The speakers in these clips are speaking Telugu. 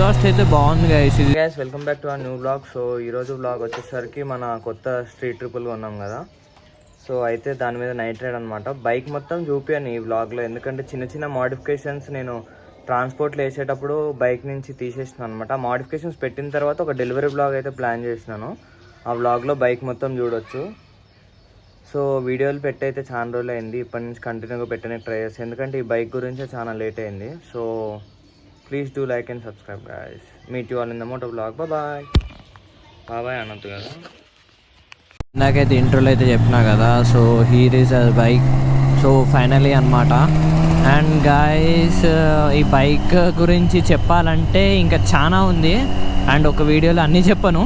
ఎగ్జాస్ట్ అయితే బాగుంది గైస్. ఇది guys welcome back to our new blog. So ఈరోజు బ్లాగ్ వచ్చేసరికి మన కొత్త స్ట్రీట్ ట్రిపుల్ ఉన్నాం కదా. సో అయితే దాని మీద నైట్ రైడ్ అనమాట. బైక్ మొత్తం చూపించాను ఈ బ్లాగ్లో, ఎందుకంటే చిన్న చిన్న మోడిఫికేషన్స్ నేను ట్రాన్స్పోర్ట్లో వేసేటప్పుడు బైక్ నుంచి తీసేసినాను అనమాట. మోడిఫికేషన్స్ పెట్టిన తర్వాత ఒక డెలివరీ బ్లాగ్ అయితే ప్లాన్ చేసినాను. ఆ బ్లాగ్లో బైక్ మొత్తం చూడొచ్చు. సో వీడియోలు పెట్టయితే చాలా రోజులు అయింది, ఇప్పటి నుంచి కంటిన్యూగా పెట్టడానికి ట్రై చేస్తాను, ఎందుకంటే ఈ బైక్ గురించే చాలా లేట్ అయింది. So please do like and subscribe guys. Meet you all in the moto blog. Bye బాబాయ్ అనొద్దు కదా. నాకైతే ఇంట్రోలో అయితే చెప్పినా కదా. So here is a bike. So finally అనమాట. అండ్ గాయస్ ఈ బైక్ గురించి చెప్పాలంటే ఇంకా చాలా ఉంది, అండ్ ఒక వీడియోలో అన్నీ చెప్పను.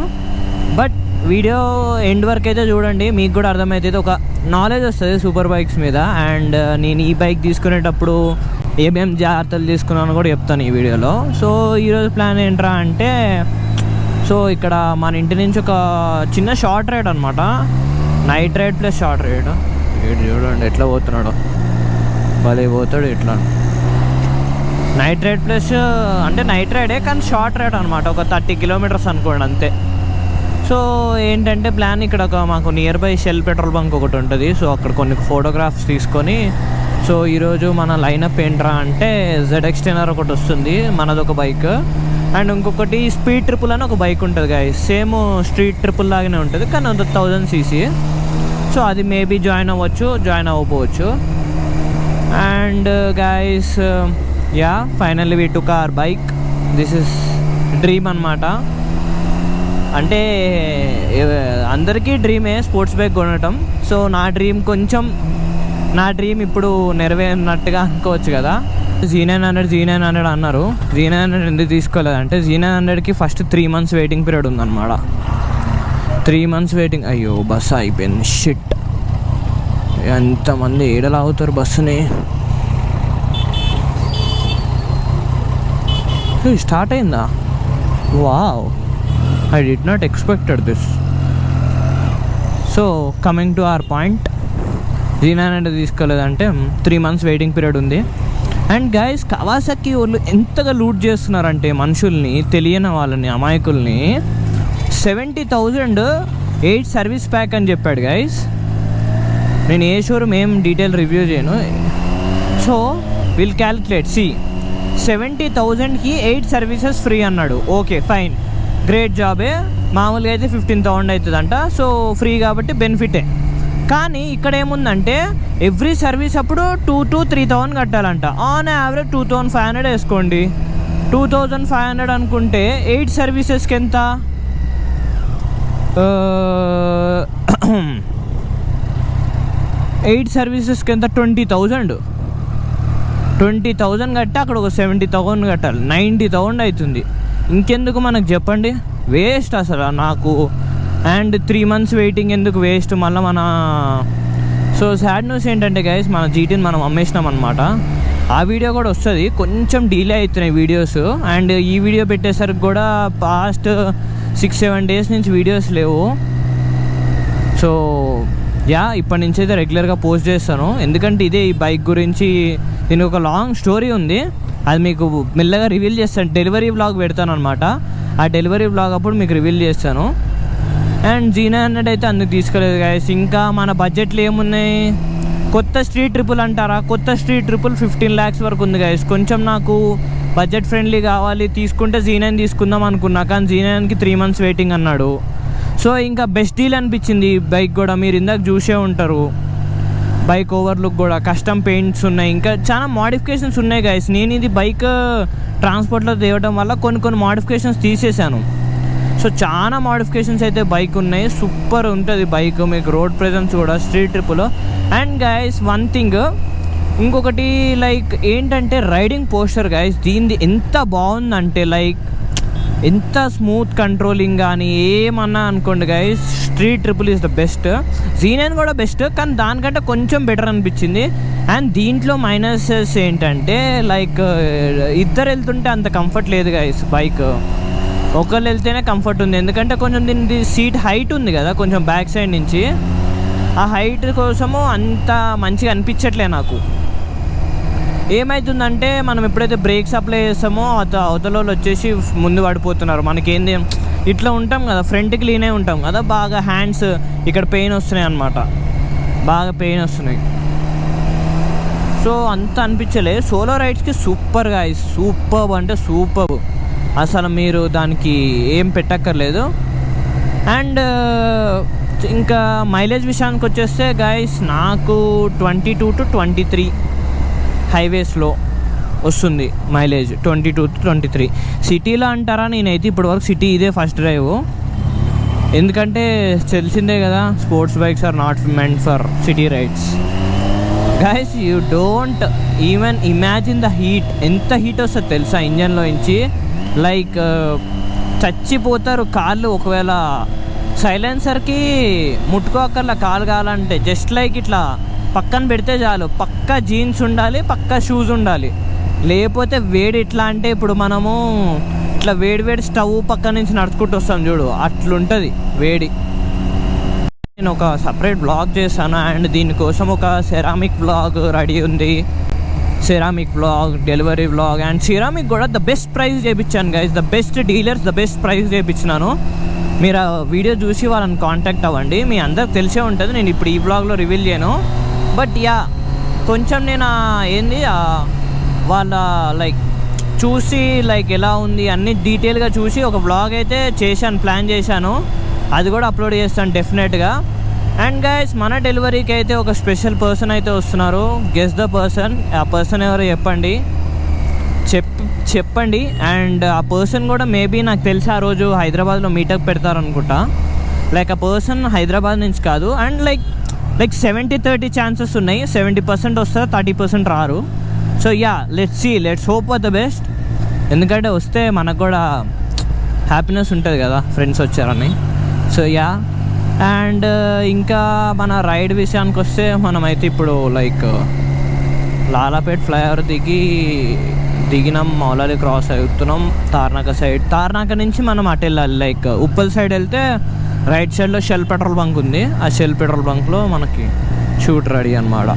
బట్ వీడియో ఎండ్ వరకు అయితే చూడండి, మీకు కూడా అర్థమవుతుంది, ఒక నాలెడ్జ్ వస్తుంది సూపర్ బైక్స్ మీద. అండ్ నేను ఈ బైక్ తీసుకునేటప్పుడు ఏమేం జాగ్రత్తలు తీసుకున్నాను కూడా చెప్తాను ఈ వీడియోలో. సో ఈరోజు ప్లాన్ ఏంట్రా అంటే, సో ఇక్కడ మన ఇంటి నుంచి ఒక చిన్న షార్ట్ రైడ్ అనమాట. Night ride plus short ride. ఇటు చూడండి ఎట్లా పోతున్నాడు, భలే పోతాడు ఇట్లా. నైట్ రైడ్ ప్లస్ అంటే నైట్ రైడే కానీ షార్ట్ రైడ్ అనమాట, ఒక 30 కిలోమీటర్స్ అనుకోండి అంతే. సో ఏంటంటే ప్లాన్, ఇక్కడ ఒక మాకు nearby shell petrol bunk ఒకటి ఉంటుంది. సో అక్కడ కొన్ని ఫోటోగ్రాఫ్స్ తీసుకొని, సో ఈరోజు మన లైనప్ ఏంట్రా అంటే ZX-10R ఒకటి వస్తుంది, మనదొక బైక్. అండ్ ఇంకొకటి స్పీడ్ ట్రిపుల్ అని ఒక బైక్ ఉంటుంది గాయస్, సేమ్ స్ట్రీట్ ట్రిపుల్ లాగానే ఉంటుంది కానీ అది 1000 cc. సో అది మేబీ జాయిన్ అవ్వచ్చు, జాయిన్ అవ్వకపోవచ్చు. And guys yeah finally we took our bike. This is dream అనమాట. అంటే అందరికీ డ్రీమే స్పోర్ట్స్ బైక్ కొనటం. సో నా డ్రీమ్ ఇప్పుడు నెరవేరినట్టుగా అనుకోవచ్చు కదా. Z900 అన్నారు. Z900 ఎందుకు తీసుకోలేదంటే Z900కి ఫస్ట్ 3 months వెయిటింగ్ పీరియడ్ ఉందన్నమాట. 3 months వెయిటింగ్. అయ్యో బస్సు అయిపోయింది, షిట్. ఎంతమంది ఏడలా అవుతారు బస్సుని. స్టార్ట్ అయిందా? Wow, I did not expected this. So coming to our point, Z900 తీసుకోలేదంటే 3 months waiting period ఉంది. అండ్ గైస్ కవాసాకి వాళ్ళు ఎంతగా లూట్ చేస్తున్నారంటే మనుషుల్ని, తెలియని వాళ్ళని, అమాయకుల్ని. 70,000 8 సర్వీస్ ప్యాక్ అని చెప్పాడు గైస్. నేను ఏ షోరూమ్ ఏం డీటెయిల్ రివ్యూ చేయను. So will calculate. 70,000కి 8 సర్వీసెస్ ఫ్రీ అన్నాడు. ఓకే ఫైన్, గ్రేట్ జాబే. మామూలుగా అయితే 15,000 అవుతుందంట. సో ఫ్రీ కాబట్టి బెనిఫిటే. కానీ ఇక్కడ ఏముందంటే ఎవ్రీ సర్వీస్ అప్పుడు 2,000 to 3,000 కట్టాలంట. ఆన్ యావరేజ్ 2,500 వేసుకోండి. 2,500 అనుకుంటే 8 సర్వీసెస్కి ఎంత? 8 సర్వీసెస్కి ఎంత? 20,000. 20,000 కట్టి అక్కడ ఒక 70,000 కట్టాలి, 90,000 అవుతుంది. ఇంకెందుకు మనకు చెప్పండి, వేస్ట్ అసలు నాకు. అండ్ 3 months వెయిటింగ్ ఎందుకు వేస్ట్ మళ్ళీ మన. సో సాడ్ న్యూస్ ఏంటంటే గైస్, మన GTని మనం అమ్మేసినాం అనమాట. ఆ వీడియో కూడా వస్తుంది, కొంచెం డిలే అవుతున్నాయి వీడియోస్. అండ్ ఈ వీడియో పెట్టేసరికి కూడా పాస్ట్ 6-7 days నుంచి వీడియోస్ లేవు. సో యా ఇప్పటి నుంచి అయితే రెగ్యులర్గా పోస్ట్ చేస్తాను, ఎందుకంటే ఇదే ఈ బైక్ గురించి దీనికి ఒక లాంగ్ స్టోరీ ఉంది. అది మీకు మెల్లగా రివీల్ చేస్తాను, డెలివరీ వ్లాగ్ పెడతాను అనమాట. ఆ డెలివరీ వ్లాగ్ అప్పుడు మీకు రివీల్ చేస్తాను. అండ్ Z900 అయితే అందుకు తీసుకోలేదు గైస్. ఇంకా మన బడ్జెట్లు ఏమున్నాయి? కొత్త స్ట్రీట్ ట్రిపుల్ అంటారా, కొత్త స్ట్రీట్ ట్రిపుల్ 15 lakhs వరకు ఉంది గైస్. కొంచెం నాకు బడ్జెట్ ఫ్రెండ్లీ కావాలి, తీసుకుంటే Z9 తీసుకుందాం అనుకున్నా, కానీ Z9కి 3 months వెయిటింగ్ అన్నాడు. సో ఇంకా బెస్ట్ డీల్ అనిపించింది ఈ బైక్ కూడా. మీరు ఇందాక చూసే ఉంటారు, బైక్ ఓవర్లుక్ కూడా, కస్టమ్ పెయింట్స్ ఉన్నాయి, ఇంకా చాలా మోడిఫికేషన్స్ ఉన్నాయి గైస్. నేను ఇది బైక్ ట్రాన్స్పోర్ట్లో తేవడం వల్ల కొన్ని మోడిఫికేషన్స్ తీసేసాను. సో చాలా మోడిఫికేషన్స్ అయితే బైక్ ఉన్నాయి, సూపర్ ఉంటుంది బైక్. మీకు రోడ్ ప్రెజెన్స్ కూడా స్ట్రీట్ ట్రిప్లో. అండ్ గైస్ వన్ థింగ్ ఇంకొకటి, లైక్ ఏంటంటే రైడింగ్ పోస్చర్ గైస్ దీనిది ఎంత బాగుందంటే, లైక్ ఎంత స్మూత్ కంట్రోలింగ్ కానీ ఏమన్నా అనుకోండి guys, street triple is the best. Z9 కూడా బెస్ట్, కానీ దానికంటే కొంచెం బెటర్ అనిపించింది. అండ్ దీంట్లో మైనసెస్ ఏంటంటే, లైక్ ఇద్దరు వెళ్తుంటే అంత కంఫర్ట్ లేదు గైస్. బైక్ ఒకళ్ళు వెళ్తేనే కంఫర్ట్ ఉంది, ఎందుకంటే కొంచెం దీనికి సీట్ హైట్ ఉంది కదా కొంచెం బ్యాక్ సైడ్ నుంచి. ఆ హైట్ కోసము అంత మంచిగా అనిపించట్లే నాకు. ఏమవుతుందంటే మనం ఎప్పుడైతే బ్రేక్స్ అప్లై చేస్తామో అవతల వాళ్ళు వచ్చేసి ముందు పడిపోతున్నారు. మనకేంది ఇట్లా ఉంటాం కదా, ఫ్రంట్కి లీనే ఉంటాం కదా, బాగా హ్యాండ్స్ ఇక్కడ పెయిన్ వస్తున్నాయి అన్నమాట, బాగా పెయిన్ వస్తున్నాయి. సో అంత అనిపించలే. సోలో రైడ్స్కి సూపర్ గాయ్స్, సూపర్ అంటే సూపర్, అసలు మీరు దానికి ఏం పెట్టక్కర్లేదు. అండ్ ఇంకా మైలేజ్ విషయానికి వచ్చేస్తే గాయ్స్ నాకు 22 to 23 హైవేస్లో వస్తుంది మైలేజ్, 22 to 23. సిటీలో అంటారా, నేనైతే ఇప్పటివరకు సిటీ ఇదే ఫస్ట్ డ్రైవ్, ఎందుకంటే తెలిసిందే కదా sports bikes are not meant for city rides. Guys you don't even imagine the heat, ఎంత హీట్ వస్తుంది తెలుసా ఇంజన్లో నుంచి, లైక్ చచ్చిపోతారు కాళ్ళు. ఒకవేళ సైలెన్సర్కి ముట్టుకోకర్లా కాలు కావాలంటే జస్ట్ లైక్ ఇట్లా పక్కన పెడితే చాలు, పక్కా జీన్స్ ఉండాలి, పక్కా షూస్ ఉండాలి, లేకపోతే వేడి ఎట్లా అంటే ఇప్పుడు మనము ఇట్లా వేడి స్టవ్ పక్క నుంచి నడుచుకుంటూ వస్తాం చూడు, అట్లుంటుంది వేడి. నేను ఒక సపరేట్ బ్లాగ్ చేశాను అండ్ దీనికోసం ఒక సెరామిక్ బ్లాగ్ రెడీ ఉంది, సెరామిక్ బ్లాగ్, డెలివరీ బ్లాగ్. అండ్ సెరామిక్ కూడా ద బెస్ట్ ప్రైస్ చేయించాను guys, the best dealers, the best price చేయించినాను. మీరు ఆ వీడియో చూసి వాళ్ళని కాంటాక్ట్ అవ్వండి, మీ అందరికి తెలిసే ఉంటుంది, నేను ఇప్పుడు ఈ బ్లాగ్లో రివీల్ చేయను. బట్ యా కొంచెం నేను ఏంది వాళ్ళ లైక్ చూసి లైక్ ఎలా ఉంది అన్ని డీటెయిల్గా చూసి ఒక బ్లాగ్ అయితే చేశాను, ప్లాన్ చేశాను, అది కూడా అప్లోడ్ చేస్తాను డెఫినెట్గా. అండ్ గైస్ మన డెలివరీకి అయితే ఒక స్పెషల్ పర్సన్ అయితే వస్తున్నారు, గెస్ ద పర్సన్. ఆ పర్సన్ ఎవరో చెప్పండి. అండ్ ఆ పర్సన్ కూడా మేబీ నాకు తెలిసి ఆ రోజు హైదరాబాద్లో మీటప్ పెడతారనుకుంటా. లైక్ ఆ పర్సన్ హైదరాబాద్ నుంచి కాదు. అండ్ లైక్ 70-30 ఛాన్సెస్ ఉన్నాయి, 70% వస్తారు, 30% రారు. So yeah let's hope for the best, ఎందుకంటే వస్తే మనకు కూడా హ్యాపీనెస్ ఉంటుంది కదా ఫ్రెండ్స్ వచ్చారని. సో యా అండ్ ఇంకా మన రైడ్ విషయానికి వస్తే మనమైతే ఇప్పుడు లైక్ లాలాపేట్ ఫ్లైఓవర్ దిగినాం, మౌలాలి క్రాస్ అవుతున్నాం తార్నాక సైడ్. తార్నాక నుంచి మనం అటు వెళ్ళాలి, లైక్ ఉప్పల్ సైడ్ వెళ్తే రైట్ సైడ్లో షెల్ పెట్రోల్ బంక్ ఉంది, ఆ షెల్ పెట్రోల్ బంక్లో మనకి షూట్ రెడీ అన్నమాట.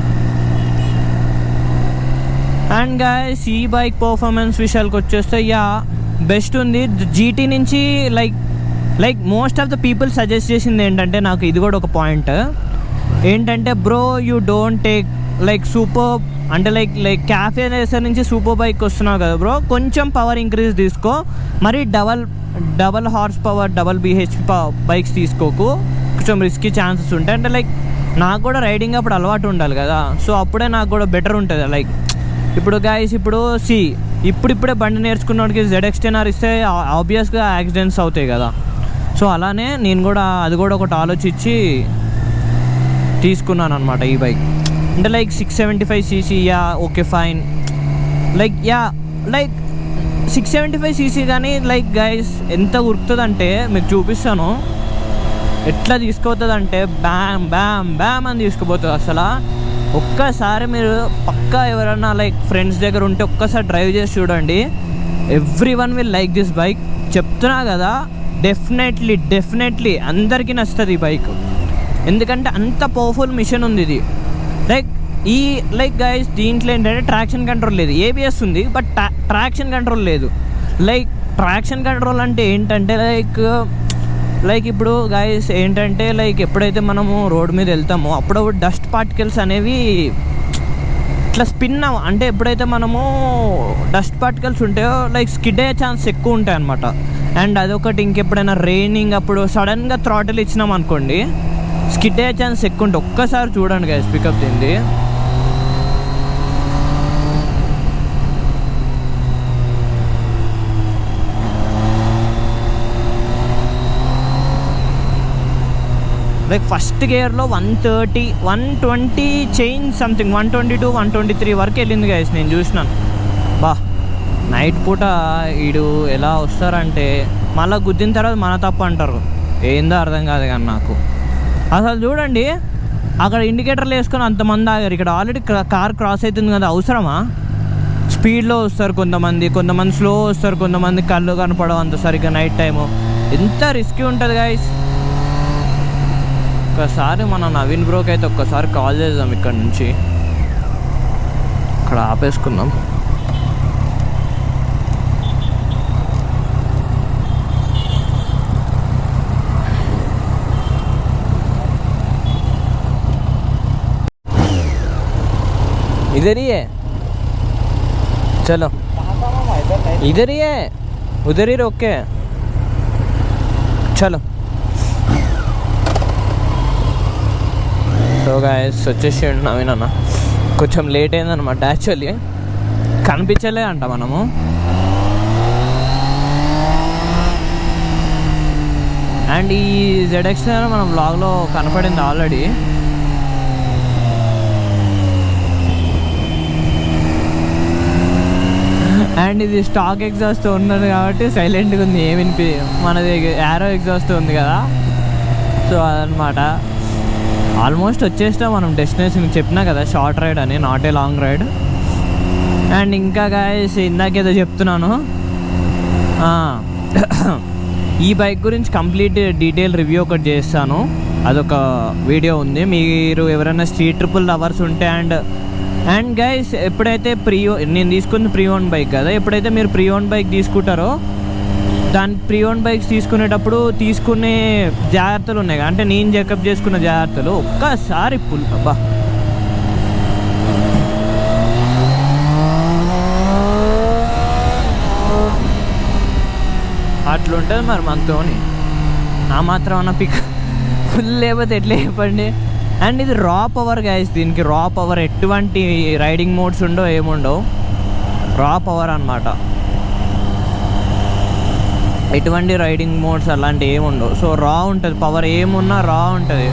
అండ్ గైస్ ఈ బైక్ పర్ఫార్మెన్స్ విషయాలకు వచ్చేస్తే యా బెస్ట్ ఉంది. జీటీ నుంచి like most of the people suggest చేసింది ఏంటంటే, నాకు ఇది కూడా ఒక పాయింట్ ఏంటంటే, bro you don't take like super అంటే లైక్ క్యాఫే రేసర్ నుంచి సూపర్ బైక్ వస్తున్నావు కదా బ్రో, కొంచెం పవర్ ఇంక్రీజ్ తీసుకో, మరి double horse power double BHP bikes తీసుకోకు, కొంచెం రిస్కీ ఛాన్సెస్ ఉంటాయి. అంటే లైక్ నాకు కూడా రైడింగ్ అప్పుడు అలవాటు ఉండాలి కదా, సో అప్పుడే నాకు కూడా బెటర్ ఉంటుంది. లైక్ ఇప్పుడు గైస్ ఇప్పుడిప్పుడే బండి నేర్చుకున్నోడికి ZX10R ఇస్తే ఆబ్వియస్గా యాక్సిడెంట్స్ అవుతాయి కదా. సో అలానే నేను కూడా అది కూడా ఒకటి ఆలోచించి తీసుకున్నాను అనమాట ఈ బైక్. అంటే like 675cc, yeah okay fine, like 675cc, కానీ లైక్ గైస్ ఎంత ఉరుకుతుందంటే మీకు చూపిస్తాను, ఎట్లా తీసుకుపోతుందంటే బ్యామ్ బ్యామ్ బ్యామ్ అని తీసుకుపోతుంది. అసలు ఒక్కసారి మీరు పక్కా ఎవరైనా లైక్ ఫ్రెండ్స్ దగ్గర ఉంటే ఒక్కసారి డ్రైవ్ చేసి చూడండి, everyone will like this bike, చెప్తున్నా కదా. డెఫినెట్లీ అందరికీ నచ్చుతుంది ఈ బైక్, ఎందుకంటే అంత పవర్ఫుల్ మిషన్ ఉంది ఇది. లైక్ గైస్ దీంట్లో ఏంటంటే ట్రాక్షన్ కంట్రోల్ లేదు, ABS ఉంది బట్ ట్రాక్షన్ కంట్రోల్ లేదు. లైక్ ట్రాక్షన్ కంట్రోల్ అంటే ఏంటంటే లైక్ ఇప్పుడు గైస్ ఏంటంటే లైక్ ఎప్పుడైతే మనము రోడ్ మీద వెళ్తామో అప్పుడప్పుడు డస్ట్ పార్టికల్స్ అనేవి ఇట్లా స్పిన్ అంటే ఎప్పుడైతే మనము డస్ట్ పార్టికల్స్ ఉంటాయో లైక్ స్కిడ్ అయ్యే ఛాన్స్ ఎక్కువ ఉంటాయి అనమాట. అండ్ అదొకటి, ఇంకెప్పుడైనా రైనింగ్ అప్పుడు సడన్గా థ్రాటిల్ ఇచ్చినాం అనుకోండి, స్కిడ్ అయ్యే ఛాన్స్ ఎక్కువ ఉంటుంది. ఒక్కసారి చూడండి గైస్ పికప్ తింది. లైక్ ఫస్ట్ గేర్లో 130, 120 చేంజ్ సంథింగ్, 122, 123 వరకు వెళ్ళింది గైస్, నేను చూసినాను. నైట్ పూట వీడు ఎలా వస్తారంటే మళ్ళీ గుద్దిన తర్వాత మన తప్పు అంటారు, ఏందో అర్థం కాదు కానీ నాకు. అసలు చూడండి అక్కడ ఇండికేటర్లు వేసుకొని అంతమంది ఆగారు, ఇక్కడ ఆల్రెడీ కార్ క్రాస్ అవుతుంది కదా, అవసరమా? స్పీడ్లో వస్తారు కొంతమంది స్లో వస్తారు, కొంతమంది కళ్ళు కనపడవు అంత సరిగ్గా నైట్ టైము. ఎంత రిస్కీ ఉంటుంది గైస్. ఒక్కసారి మన నవీన్ బ్రోకి అయితే ఒక్కసారి కాల్ చేద్దాం ఇక్కడ నుంచి. అక్కడ ఆపేసుకుందాం. इधर ही है, चलो इधर ही है, उधर ही रोक के चलो. సో గాయస్ వచ్చేసి నవీన్ అన్న కొంచెం లేట్ అయిందనమాట. యాక్చువల్లీ కనిపించలే అంట మనము. అండ్ ఈ ZX మన వ్లాగ్లో కనపడింది ఆల్రెడీ. అండ్ ఇది స్టాక్ ఎగ్జాస్ట్ ఉన్నది కాబట్టి సైలెంట్గా ఉంది, ఏమి మనది యారో ఎగ్జాస్ట్ ఉంది కదా. సో అదనమాట. ఆల్మోస్ట్ వచ్చేసినా మనం డెస్టినేషన్. చెప్పినా కదా షార్ట్ రైడ్ అని, not a long ride. And ఇంకా గాయస్ ఇందాకేదో చెప్తున్నాను, ఈ బైక్ గురించి కంప్లీట్ డీటెయిల్ రివ్యూ ఒకటి చేస్తాను. అదొక వీడియో ఉంది. మీరు ఎవరైనా స్ట్రీట్ ట్రిపుల్ లవర్స్ ఉంటే అండ్ గైస్ ఎప్పుడైతే నేను తీసుకుంది ప్రీ ఓన్ బైక్ కదా, ఎప్పుడైతే మీరు ప్రీ ఓన్ బైక్ తీసుకుంటారో దాని ప్రీ ఓన్ బైక్స్ తీసుకునేటప్పుడు తీసుకునే జాగ్రత్తలు ఉన్నాయి. అంటే నేను చెకప్ చేసుకున్న జాగ్రత్తలు ఒక్కసారి అబ్బా అట్లుంటుంది మరి మనతోని. ఆ మాత్రం అన్న పిక్ ఫుల్ లేకపోతే ఎట్లా చెప్పండి. అండ్ ఇది రా పవర్ గైస్, దీనికి రా పవర్, ఎటువంటి రైడింగ్ మోడ్స్ ఉండవు, ఏముండవు, రా పవర్ అనమాట. ఎటువంటి రైడింగ్ మోడ్స్ అలాంటివి ఏముండవు. సో రా ఉంటుంది, పవర్ ఏమున్నా రా ఉంటుంది.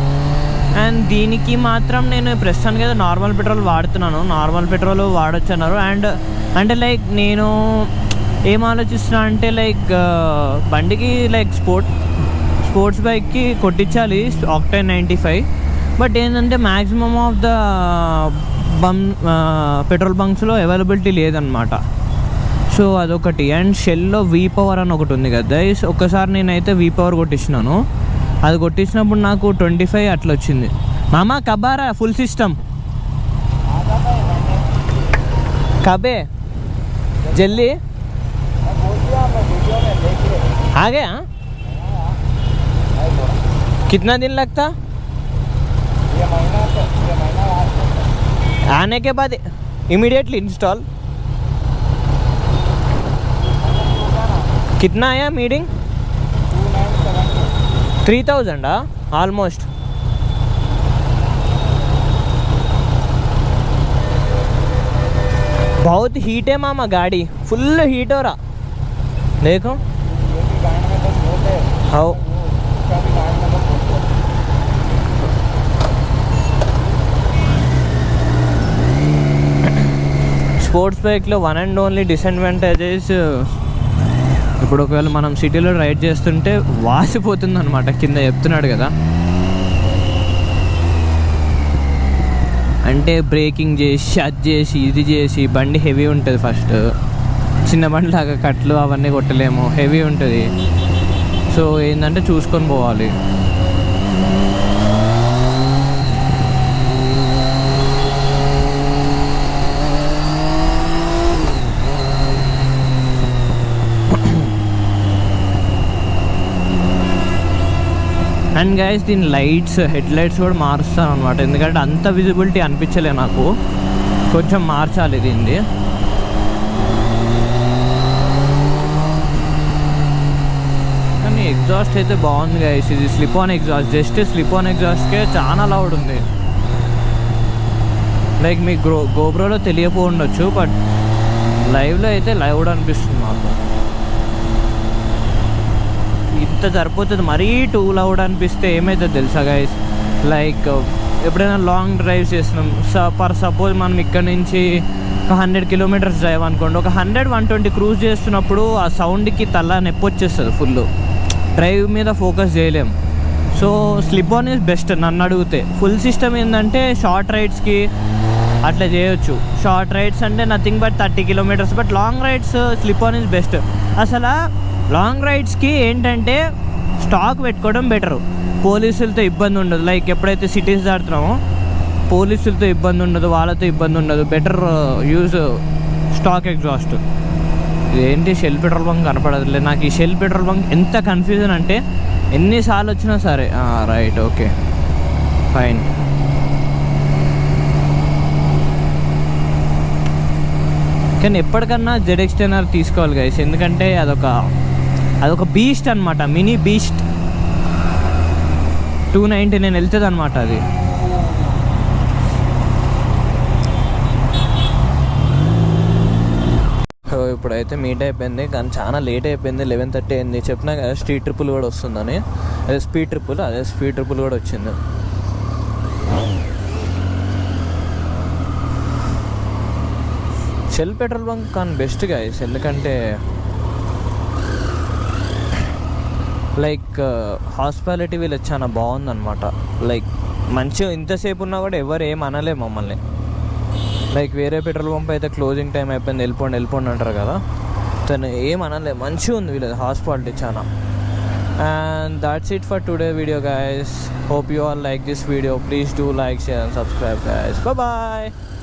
అండ్ దీనికి మాత్రం నేను ప్రస్తుతానికి అయితే నార్మల్ పెట్రోల్ వాడుతున్నాను. నార్మల్ పెట్రోల్ వాడచ్చు అన్నారు. అండ్ అంటే లైక్ నేను ఏం ఆలోచిస్తున్నా అంటే లైక్ బండికి లైక్ స్పోర్ట్స్ బైక్కి కొట్టించాలి ఆక్టైన్ 95. బట్ ఏంటంటే మ్యాక్సిమమ్ ఆఫ్ ద పెట్రోల్ బంక్స్లో అవైలబిలిటీ లేదనమాట. సో అదొకటి. అండ్ షెల్లో వీ పవర్ అని ఒకటి ఉంది కదా, ఒకసారి నేనైతే వీ పవర్ కొట్టించినాను. అది కొట్టించినప్పుడు నాకు 25 అట్లా వచ్చింది. మామా కబారా ఫుల్ సిస్టమ్ కబే జల్దీ आ गया. कितना दिन लगता आने के बाद इमीडिएटली इंस्टॉल? कितना आया मीटिंग? 3000 ऑलमोस्ट. बहुत हीट है मामा, गाड़ी फुल हीट हो रहा देखो. हाँ స్పోర్ట్స్ బైక్లో వన్ అండ్ ఓన్లీ డిసడ్వాంటేజెస్, ఇప్పుడు ఒకవేళ మనం సిటీలో రైడ్ చేస్తుంటే వాసిపోతుంది అనమాట, కింద చెప్తున్నాడు కదా. అంటే బ్రేకింగ్ చేసి అది చేసి ఇది చేసి బండి హెవీ ఉంటుంది. ఫస్ట్ చిన్న బండి లాగా కట్లు అవన్నీ కొట్టలేము, హెవీ ఉంటుంది. సో ఏంటంటే చూసుకొని పోవాలి. అండ్ గైస్ దీని హెడ్ లైట్స్ కూడా మారుస్తాను అనమాట, ఎందుకంటే అంత విజిబిలిటీ అనిపించలే నాకు, కొంచెం మార్చాలి దీన్ని. కానీ ఎగ్జాస్ట్ అయితే బాగుంది గైస్, ఇది slip on exhaust, just slip on ఎగ్జాస్ట్కే చాలా లౌడ్ ఉంది. లైక్ మీకు గోప్రోలో తెలియపో ఉండొచ్చు, బట్ లైవ్లో అయితే లౌడ్ అనిపిస్తుంది మాకు. ఇంత సరిపోతుంది, మరీ టూ లౌడ్ అనిపిస్తే ఏమవుతుంది తెలుసా గైస్, లైక్ ఎప్పుడైనా లాంగ్ డ్రైవ్ చేస్తున్నాం, సపోజ్ మనం ఇక్కడ నుంచి ఒక 100 కిలోమీటర్స్ డ్రైవ్ అనుకోండి, ఒక 100-120 క్రూజ్ చేస్తున్నప్పుడు ఆ సౌండ్కి తల నొప్పి వచ్చేస్తుంది, ఫుల్ డ్రైవ్ మీద ఫోకస్ చేయలేం. So slip on is best నన్ను అడిగితే. ఫుల్ సిస్టమ్ ఏంటంటే షార్ట్ రైడ్స్కి అట్లా చేయొచ్చు. షార్ట్ రైడ్స్ అంటే nothing but 30 kilometres, but long rides slip on is best. అసలు లాంగ్ రైడ్స్కి ఏంటంటే స్టాక్ పెట్టుకోవడం బెటరు, పోలీసులతో ఇబ్బంది ఉండదు. లైక్ ఎప్పుడైతే సిటీస్ దాడుతున్నామో పోలీసులతో ఇబ్బంది ఉండదు, వాళ్ళతో ఇబ్బంది ఉండదు. Better use stock exhaust. ఇదేంటి షెల్ పెట్రోల్ బంక్ కనపడదులే నాకు. ఈ షెల్ పెట్రోల్ బంక్ ఎంత కన్ఫ్యూజన్ అంటే ఎన్నిసార్లు వచ్చినా సరే రైట్ ఓకే ఫైన్. కానీ ఎప్పటికన్నా ZX10R తీసుకోవాలి గైస్, ఎందుకంటే అదొక బీస్ట్ అనమాట, మినీ బీస్ట్. 299 వెళ్తుంది అనమాట అది. ఇప్పుడైతే మీట్ అయిపోయింది, కానీ చాలా లేట్ అయిపోయింది. 11:30 అయింది. చెప్పినా కదా స్ట్రీట్ ట్రిపుల్ కూడా వస్తుందని. అదే స్పీడ్ ట్రిపుల్ కూడా వచ్చింది. షెల్ పెట్రోల్ బంక్ కానీ బెస్ట్ గైస్, ఎందుకంటే లైక్ హాస్పిటాలిటీ వీళ్ళకి చాలా బాగుందన్నమాట. లైక్ మంచిగా ఇంతసేపు ఉన్నా కూడా ఎవరు ఏం అనలే మమ్మల్ని. లైక్ వేరే పెట్రోల్ పంప్ అయితే క్లోజింగ్ టైం అయిపోయింది, వెళ్ళిపోండి అంటారు కదా, తను ఏం అనలే. మంచిగా ఉంది వీళ్ళది హాస్పిటాలిటీ చాలా. And that's it for today video guys. Hope you all like this video. Please do like, share and subscribe guys. Bye bye.